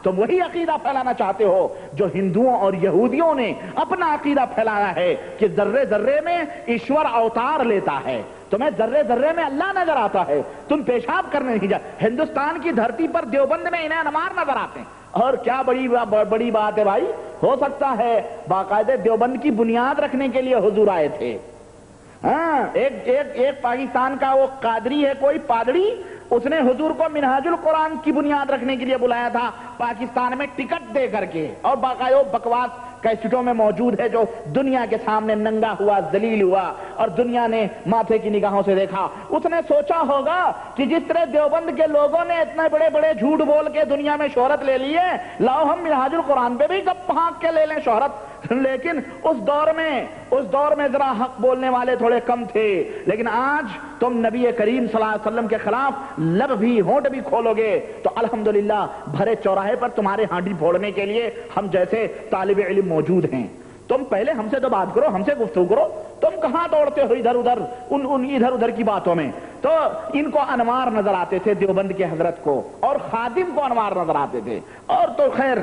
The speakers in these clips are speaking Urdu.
تم وہی عقیدہ پھیلانا چاہتے ہو جو ہندوؤں اور یہودیوں نے اپنا عقیدہ پھیلایا ہے کہ ذرے ذرے میں ایشور اوتار لیتا ہے، تمہیں ذرے ذرے میں اللہ نظر آتا ہے، تم پیشاب کرنے نہیں جاتے۔ ہندوستان کی دھرتی پر دیوبند میں انہیں انوار نظر آتے ہیں، اور کیا بڑی بات ہے بھائی، ہو سکتا ہے باقاعدہ دیوبند کی بنیاد رکھنے کے لیے حضور آئے تھے۔ ہاں، ایک پاکستان کا وہ قادری ہے کوئی پادری، اس نے حضور کو منہاج القرآن کی بنیاد رکھنے کے لیے بلایا تھا پاکستان میں ٹکٹ دے کر کے، اور باقاعدہ بکواس کیسٹوں میں موجود ہے جو دنیا کے سامنے ننگا ہوا، ذلیل ہوا، اور دنیا نے ماتھے کی نگاہوں سے دیکھا۔ اس نے سوچا ہوگا کہ جس طرح دیوبند کے لوگوں نے اتنے بڑے بڑے جھوٹ بول کے دنیا میں شہرت لے لی ہے، لاؤ ہم منہاج القرآن پہ بھی گپ پھانک کے لے لیں شہرت۔ لیکن اس دور میں ذرا حق بولنے والے تھوڑے کم تھے، لیکن آج تم نبی کریم صلی اللہ علیہ وسلم کے خلاف لب بھی ہونٹ بھی کھولو گے تو الحمدللہ بھرے چوراہے پر تمہارے ہانڈی پھوڑنے کے لیے ہم جیسے طالب علم موجود ہیں۔ تم پہلے ہم سے تو بات کرو، ہم سے گفتگو کرو، تم کہاں دوڑتے ہو ادھر ادھر کی باتوں میں۔ تو ان کو انوار نظر آتے تھے دیوبند کے حضرت کو، اور خادم کو انوار نظر آتے تھے۔ اور تو خیر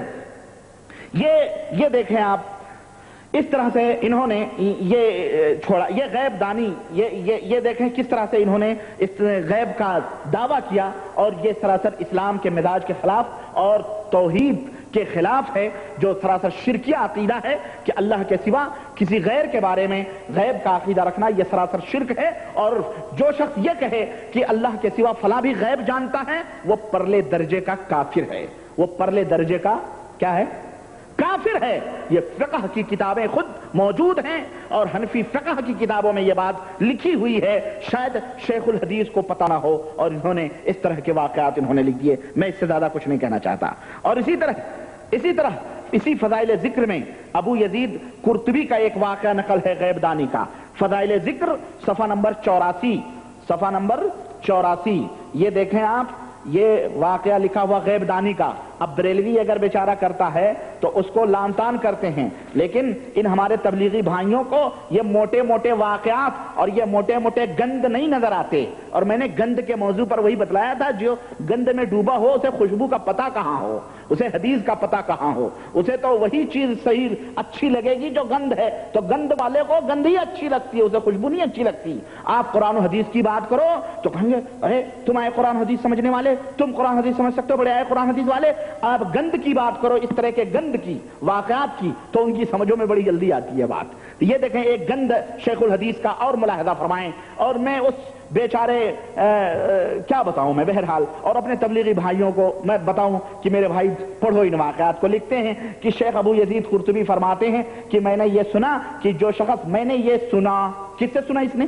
یہ دیکھیں آپ، اس طرح سے انہوں نے یہ چھوڑا، یہ غیب دانی، یہ دیکھیں کس طرح سے انہوں نے اس غیب کا دعویٰ کیا، اور یہ سراسر اسلام کے مزاج کے خلاف اور توحید کے خلاف ہے، جو سراسر شرکیہ عقیدہ ہے کہ اللہ کے سوا کسی غیر کے بارے میں غیب کا عقیدہ رکھنا یہ سراسر شرک ہے۔ اور جو شخص یہ کہے کہ اللہ کے سوا فلاں بھی غیب جانتا ہے، وہ پرلے درجے کا کافر ہے، وہ پرلے درجے کا کیا ہے؟ کافر ہے۔ یہ فقہ کی کتابیں خود موجود ہیں، اور حنفی فقہ کی کتابوں میں یہ بات لکھی ہوئی ہے، شاید شیخ الحدیث کو پتہ نہ ہو، اور انہوں نے اس طرح کے واقعات انہوں نے لکھ دیے۔ میں اس سے زیادہ کچھ نہیں کہنا چاہتا۔ اور اسی فضائل ذکر میں ابو یزید قرطبی کا ایک واقعہ نقل ہے غیب دانی کا۔ فضائل ذکر صفحہ نمبر 84، یہ دیکھیں آپ، یہ واقعہ لکھا ہوا غیب دانی کا۔ اب بریلوی اگر بیچارہ کرتا ہے تو اس کو لام تان کرتے ہیں، لیکن ان ہمارے تبلیغی بھائیوں کو یہ موٹے موٹے واقعات اور یہ موٹے موٹے گند نہیں نظر آتے۔ اور میں نے گند کے موضوع پر وہی بتلایا تھا، جو گند میں ڈوبا ہو اسے خوشبو کا پتہ کہاں ہو، اسے حدیث کا پتہ کہاں ہو، اسے تو وہی چیز صحیح اچھی لگے گی جو گند ہے۔ تو گند والے کو گند ہی اچھی لگتی ہے، اسے خوشبو نہیں اچھی لگتی۔ آپ قرآن و حدیث کی بات کرو تو کہیں گے ارے تم آئے قرآن حدیث سمجھنے والے، تم قرآن حدیث سمجھ سکتے ہو، بڑے آئے قرآن حدیث والے۔ آپ گند کی بات کرو، اس طرح کے گند کی واقعات کی، تو ان کی سمجھوں میں بڑی جلدی آتی ہے بات۔ یہ دیکھیں ایک گند شیخ الحدیث کا اور ملاحظہ فرمائیں، اور میں اس بیچارے کیا بتاؤں میں، بہرحال، اور اپنے تبلیغی بھائیوں کو میں بتاؤں کہ میرے بھائی پڑھو ان واقعات کو۔ لکھتے ہیں کہ شیخ ابو یزید قرطبی فرماتے ہیں کہ میں نے یہ سنا کہ جو شخص، میں نے یہ سنا، کس سے سنا اس نے؟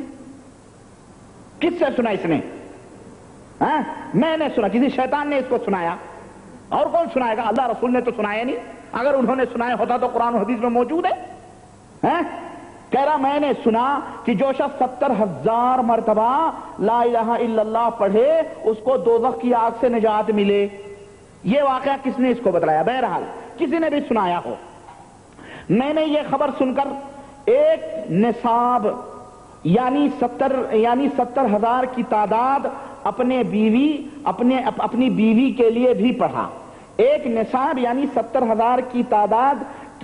کس سے سنا اس نے؟ میں نے سنا، کسی شیطان نے اس کو سنایا، اور کون سنائے گا؟ اللہ رسول نے تو سنایا نہیں۔ اگر انہوں نے سنایا ہوتا تو قرآن و حدیث میں موجود ہے۔ کہہ رہا میں نے سنا کہ جو شخص 70,000 مرتبہ لا الہ الا اللہ پڑھے اس کو دوزخ کی آگ سے نجات ملے۔ یہ واقعہ کس نے اس کو بتلایا؟ بہرحال کسی نے بھی سنایا ہو۔ میں نے یہ خبر سن کر ایک نصاب یعنی 70,000 کی تعداد اپنی بیوی کے لیے بھی پڑھا۔ ایک نصاب یعنی 70,000 کی تعداد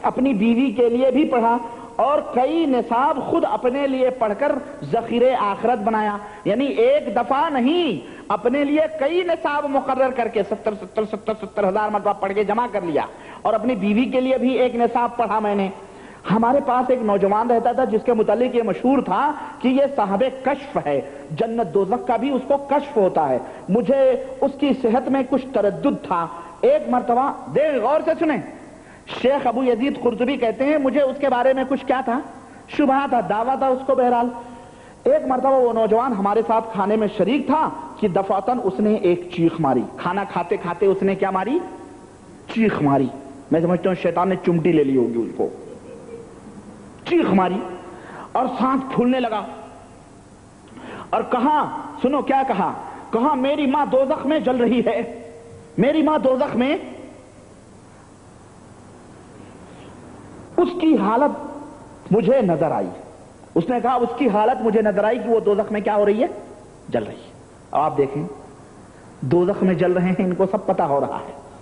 اپنی بیوی کے لیے بھی پڑھا، اور کئی نصاب خود اپنے لیے پڑھ کر ذخیرے آخرت بنایا۔ یعنی ایک دفعہ نہیں، اپنے لیے کئی نصاب مقرر کر کے 70,000 مرتبہ پڑھ کے جمع کر لیا، اور اپنی بیوی کے لیے بھی ایک نصاب پڑھا میں نے۔ ہمارے پاس ایک نوجوان رہتا تھا جس کے متعلق یہ مشہور تھا کہ یہ صاحب کشف ہے، جنت دوزخ کا بھی اس کو کشف ہوتا ہے۔ مجھے اس کی صحت میں کچھ تردد تھا۔ ایک مرتبہ غور سے سنیں، شیخ ابو یزید قرطبی کہتے ہیں مجھے اس کے بارے میں کچھ کیا تھا، شبہ تھا، دعویٰ تھا اس کو۔ بہرحال ایک مرتبہ وہ نوجوان ہمارے ساتھ کھانے میں شریک تھا کہ دفعتاً اس نے ایک چیخ ماری۔ کھانا کھاتے کھاتے اس نے کیا ماری؟ چیخ ماری۔ میں سمجھتا ہوں شیطان نے چمٹی لے لی ہوگی اس کو۔ چیخ ماری اور سانس پھولنے لگا، اور کہا، سنو کیا کہا، کہا میری ماں دوزخ میں جل رہی ہے، میری ماں دوزخ میں۔ اس کی حالت مجھے نظر آئی، اس نے کہا اس کی حالت مجھے نظر آئی کہ وہ دوزخ میں کیا ہو رہی ہے؟ جل رہی ہے۔ اب آپ دیکھیں دوزخ میں جل رہے ہیں، ان کو سب پتہ ہو رہا ہے،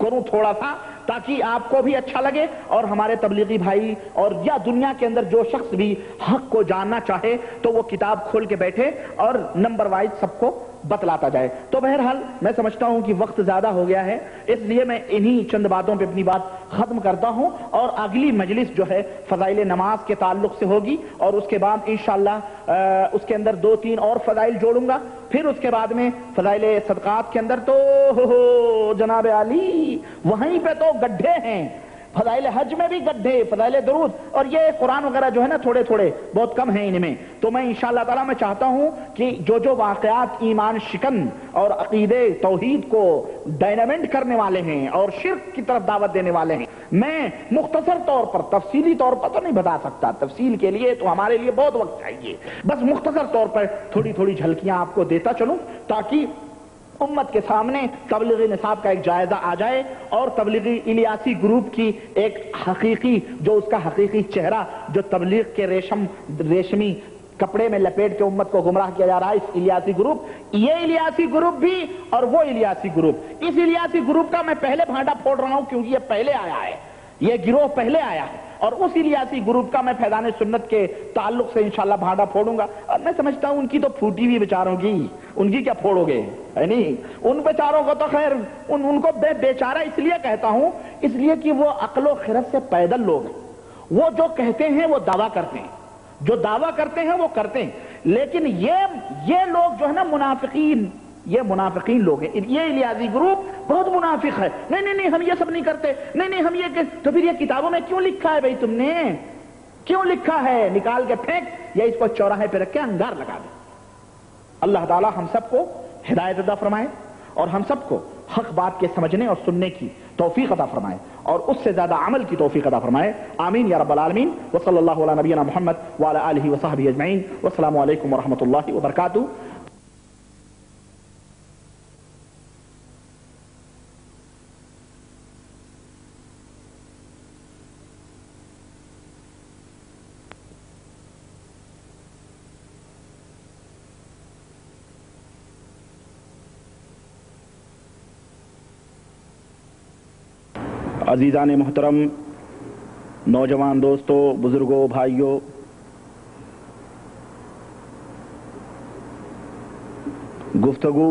کروں تھوڑا سا، تاکہ آپ کو بھی اچھا لگے اور ہمارے تبلیغی بھائی اور یا دنیا کے اندر جو شخص بھی حق کو جاننا چاہے تو وہ کتاب کھول کے بیٹھے اور نمبر وائز سب کو بتلاتا جائے۔ تو بہرحال میں سمجھتا ہوں کہ وقت زیادہ ہو گیا ہے، اس لیے میں انہی چند باتوں پہ اپنی بات ختم کرتا ہوں، اور اگلی مجلس جو ہے فضائل نماز کے تعلق سے ہوگی، اور اس کے بعد انشاءاللہ اس کے اندر 2-3 اور فضائل جوڑوں گا، پھر اس کے بعد میں فضائل صدقات کے اندر تو جناب علی وہیں پہ تو گڈھے ہیں، فضائل حج میں بھی گڈھے، فضائل درود، اور یہ قرآن وغیرہ جو ہے نا تھوڑے تھوڑے بہت کم ہیں ان میں۔ تو میں انشاءاللہ تعالیٰ میں چاہتا ہوں کہ جو واقعات ایمان شکن اور عقیدے توحید کو ڈائنامنٹ کرنے والے ہیں اور شرک کی طرف دعوت دینے والے ہیں، میں مختصر طور پر، تفصیلی طور پر تو نہیں بتا سکتا، تفصیل کے لیے تو ہمارے لیے بہت وقت چاہیے، بس مختصر طور پر تھوڑی تھوڑی جھلکیاں آپ کو دیتا چلوں تاکہ امت کے سامنے تبلیغی نصاب کا ایک جائزہ آ جائے، اور تبلیغی الیاسی گروپ کی ایک حقیقی، جو اس کا حقیقی چہرہ جو تبلیغ کے ریشمی کپڑے میں لپیٹ کے امت کو گمراہ کیا جا رہا ہے، اس الیاسی گروپ، یہ الیاسی گروپ بھی اور وہ الیاسی گروپ، اس الیاسی گروپ کا میں پہلے بھانڈا پھوڑ رہا ہوں کیونکہ یہ پہلے آیا ہے، یہ گروہ پہلے آیا ہے، اور اس الیاسی گروپ کا میں فیضان سنت کے تعلق سے انشاءاللہ بھانڈا پھوڑوں گا۔ اور میں سمجھتا ہوں ان کی تو پھوٹی ہوئی بیچاروں کی، ان کی کیا پھوڑو گے، ہے نہیں؟ ان بیچاروں کو تو خیر ان کو بیچارہ اس لیے کہتا ہوں، اس لیے کہ وہ عقل و خرد سے پیدل لوگ ہیں، وہ جو کہتے ہیں وہ دعویٰ کرتے ہیں، جو دعویٰ کرتے ہیں وہ کرتے ہیں، لیکن یہ لوگ جو ہے نا منافقین، یہ منافقین لوگ ہیں، یہ الیاسی گروپ بہت منافق ہے، نہیں ہم یہ سب نہیں کرتے، نہیں ہم یہ، تو پھر یہ کتابوں میں کیوں لکھا ہے بھائی، تم نے کیوں لکھا ہے؟ نکال کے پھینک یا اس کو چوراہے پہ رکھ کے انگار لگا دے۔ اللہ تعالی ہم سب کو ہدایت عطا فرمائے اور ہم سب کو حق بات کے سمجھنے اور سننے کی توفیق عطا فرمائے اور اس سے زیادہ عمل کی توفیق عطا فرمائے، آمین یا رب العالمین۔ وصلی اللہ علی نبینا محمد وعلی آلہ وصحبہ اجمعین، والسلام علیکم ورحمۃ اللہ وبرکاتہ۔ عزیزان محترم، نوجوان دوستوں، بزرگوں، بھائیوں، گفتگو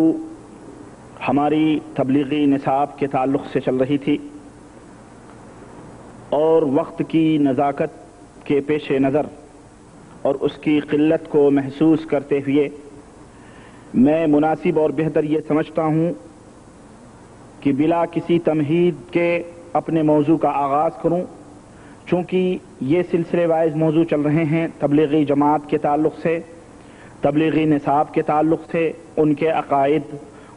ہماری تبلیغی نصاب کے تعلق سے چل رہی تھی، اور وقت کی نزاکت کے پیش نظر اور اس کی قلت کو محسوس کرتے ہوئے میں مناسب اور بہتر یہ سمجھتا ہوں کہ بلا کسی تمہید کے اپنے موضوع کا آغاز کروں، چونکہ یہ سلسلے وائز موضوع چل رہے ہیں تبلیغی جماعت کے تعلق سے، تبلیغی نصاب کے تعلق سے، ان کے عقائد،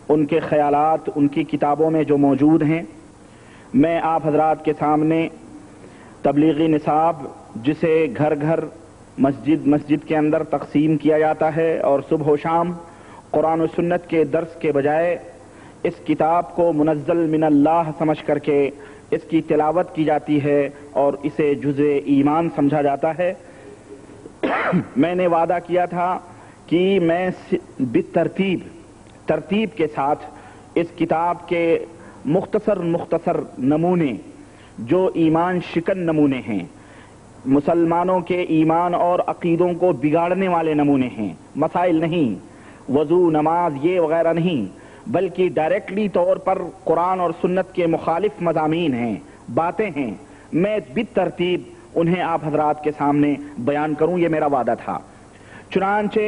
ان کے خیالات، ان کی کتابوں میں جو موجود ہیں۔ میں آپ حضرات کے سامنے تبلیغی نصاب، جسے گھر گھر، مسجد مسجد کے اندر تقسیم کیا جاتا ہے اور صبح و شام قرآن و سنت کے درس کے بجائے اس کتاب کو منزل من اللہ سمجھ کر کے اس کی تلاوت کی جاتی ہے اور اسے جزء ایمان سمجھا جاتا ہے، میں نے وعدہ کیا تھا کہ میں ترتیب کے ساتھ اس کتاب کے مختصر نمونے، جو ایمان شکن نمونے ہیں، مسلمانوں کے ایمان اور عقیدوں کو بگاڑنے والے نمونے ہیں، مسائل نہیں، وضو، نماز، یہ وغیرہ نہیں، بلکہ ڈائریکٹلی طور پر قرآن اور سنت کے مخالف مضامین ہیں، باتیں ہیں، میں بالترتیب انہیں آپ حضرات کے سامنے بیان کروں، یہ میرا وعدہ تھا۔ چنانچہ